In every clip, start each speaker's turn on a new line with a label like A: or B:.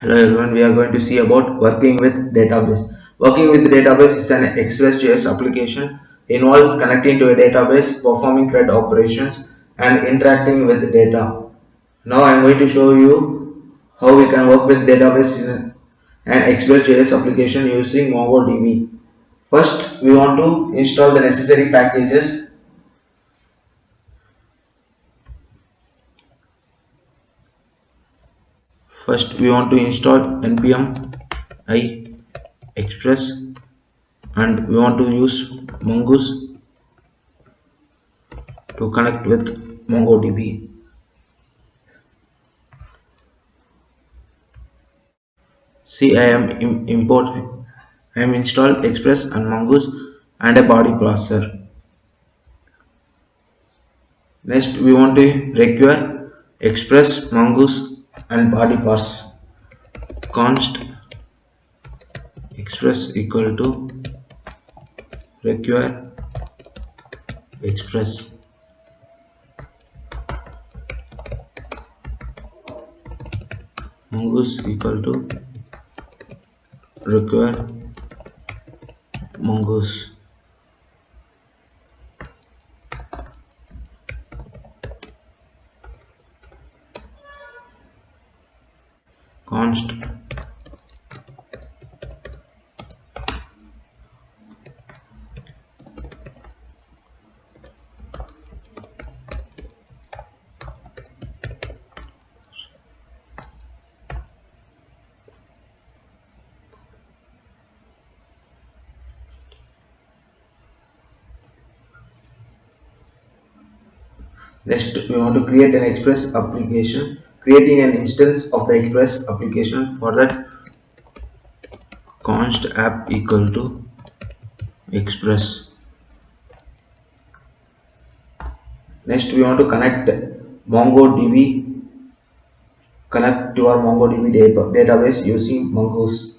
A: Hello everyone, we are going to see about working with database. Working with database is an Express.js application, involves connecting to a database, performing CRUD operations and interacting with data. Now I am going to show you how we can work with database in an Express.js application using MongoDB. First, we want to install the necessary packages. First, we want to install npm i express and we want to use mongoose to connect with MongoDB. See, I am installed Express and Mongoose and a body processor. Next, we want to require Express, Mongoose and body parse. Const Express equal to require Express. Mongoose equal to require Mongoose. Const Next, we want to create an Express application, creating an instance of the Express application. For that, const app equal to Express. Next, we want to MongoDB, connect to our MongoDB database using Mongoose.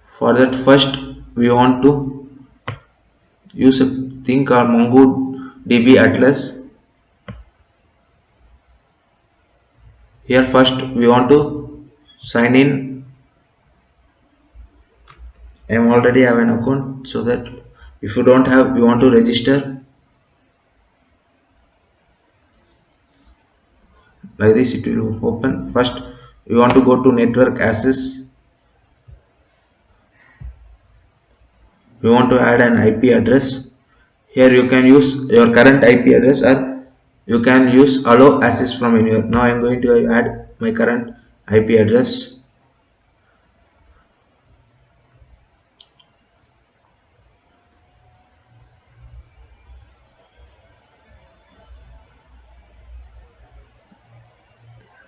A: For that, first we want to use a thing called MongoDB Atlas. Here, first we want to sign in. I am already have an account, so that if you don't have, you want to register. Like this, it will open. First, we want to go to network access. We want to add an IP address. Here you can use your current IP address or you can use allow access from anywhere. Now I am going to add my current IP address.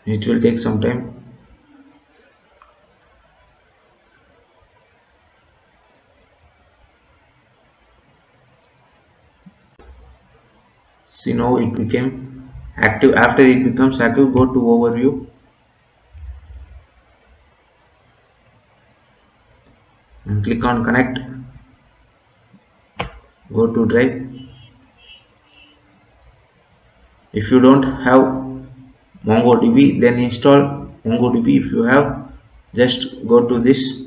A: It will take some time. See, now it became active. After it becomes active, go to overview and click on connect. Go to drive. If you don't have MongoDB, then install MongoDB. If you have, just go to this.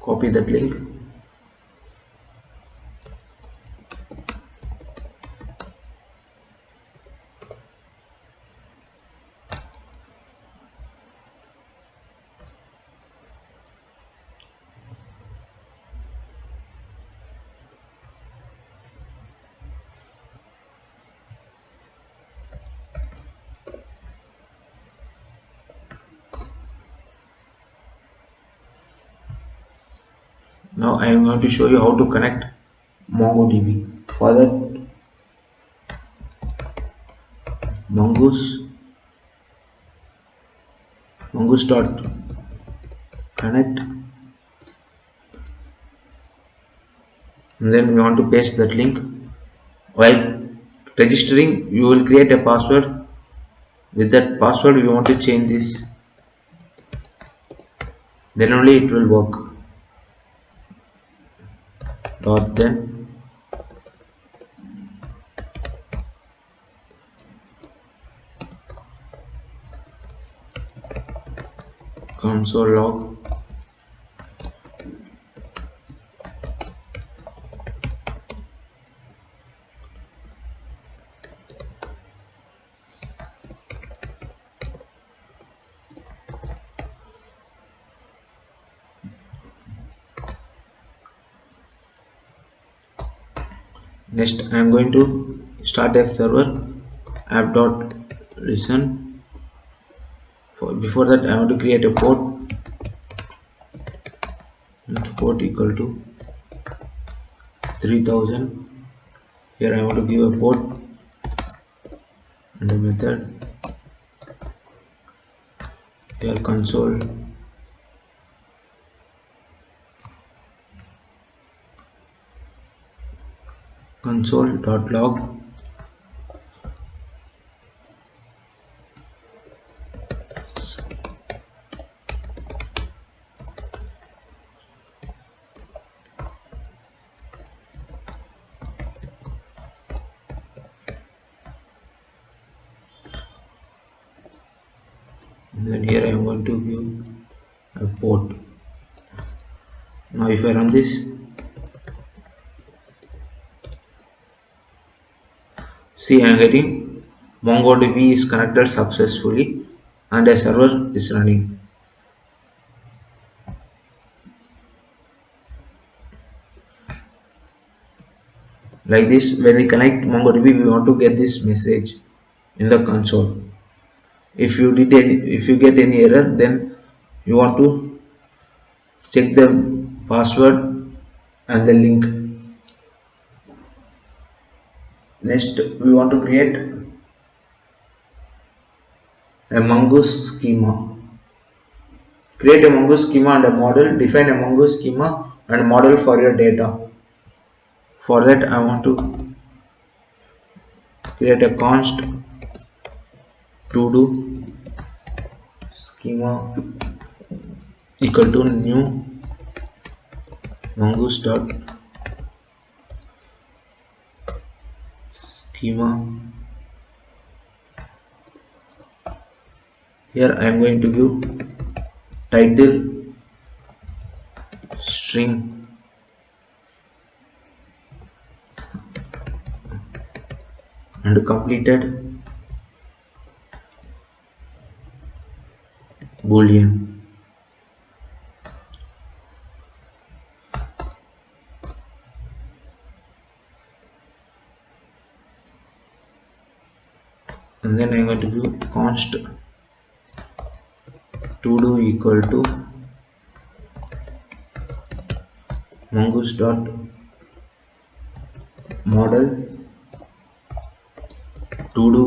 A: Copy that link. Now I am going to show you how to connect MongoDB. For that, mongoose dot connect, and then we want to paste that link. While registering, you will create a password. With that password, we want to change this. Then only it will work. Dot then console log. Next I am going to start a server app.listen. Before that I want to create a port, and port equal to 3000. Here I want to give a port and a method. Here console.log. And then here I am going to give a port. Now if I run this, see I am getting MongoDB is connected successfully and a server is running. Like this, when we connect MongoDB, we want to get this message in the console. If you get any error, then you want to check the password and the link. Next, we want to create a mongoose schema. Create a mongoose schema and a model. Define a mongoose schema and model for your data. For that, I want to create a const to do schema equal to new mongoose dot schema. Here I am going to give title string and completed boolean. And then I am going to give const to do equal to mongoose dot model to do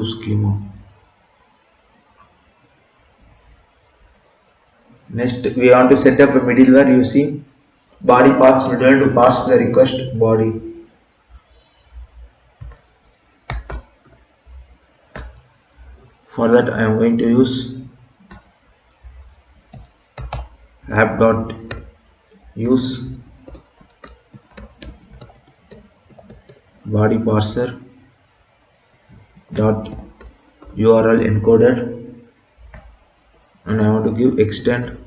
A: schema. Next, we want to set up a middleware using body pass middleware to pass the request body. For that, I am going to use app.use body parser dot URL encoder, and I want to give extend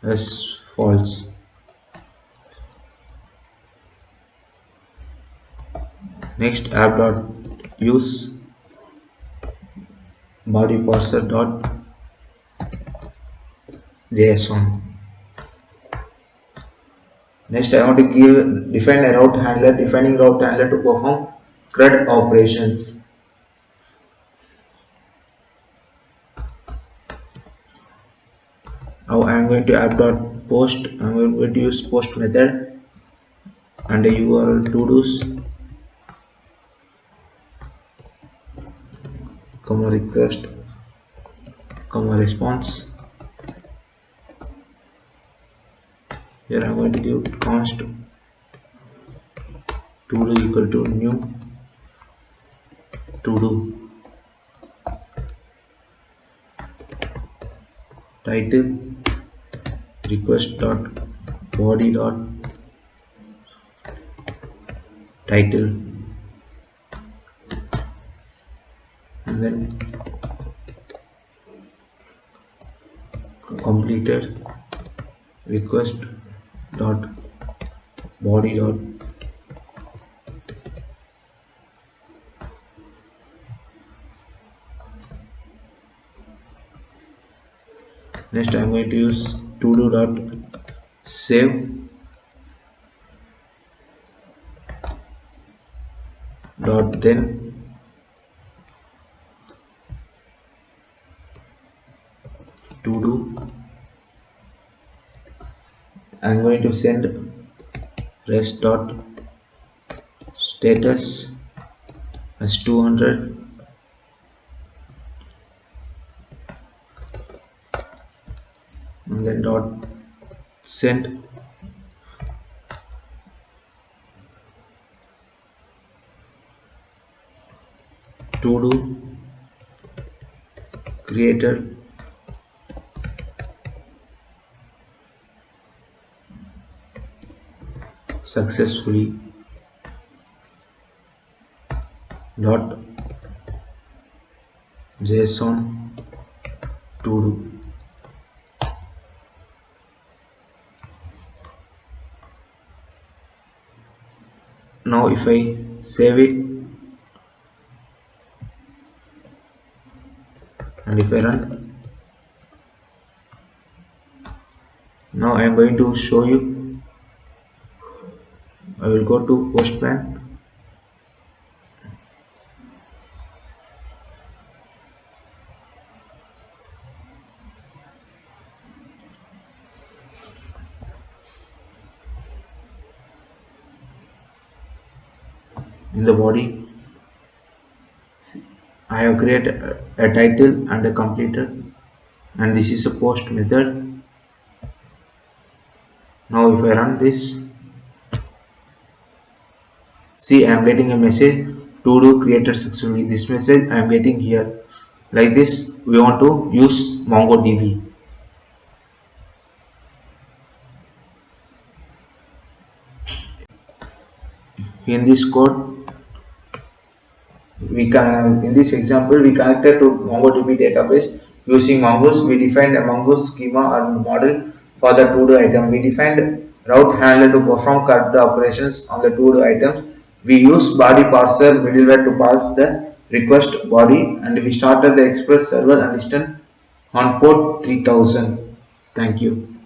A: as false. Next, app.use body parser dot JSON. Next, I want to define a route handler, defining route handler to perform CRUD operations. Now I am going to app.post. I am going to use post method and a URL to do's, comma request, comma response. Here I am going to give const to do equal to new to do, title request dot body dot title, and then completed request dot body dot. Next I'm going to use to do dot save dot then to do. I'm going to send rest dot status as 200, and then dot send to do created successfully dot json to do. Now if I save it and if I run, now I am going to show you. I will go to Postman. In the body I have created a title and a completed, and this is a post method. Now if I run this, see I am getting a message to do created successfully. This message I am getting here. Like this we want to use MongoDB. In this code we can, in this example we connected to MongoDB database using Mongoose. We defined a Mongoose schema or model for the to-do item. We defined route handler to perform CRUD operations on the to-do items. We use body parser middleware to parse the request body, and we started the Express server and listed on port 3000. Thank you.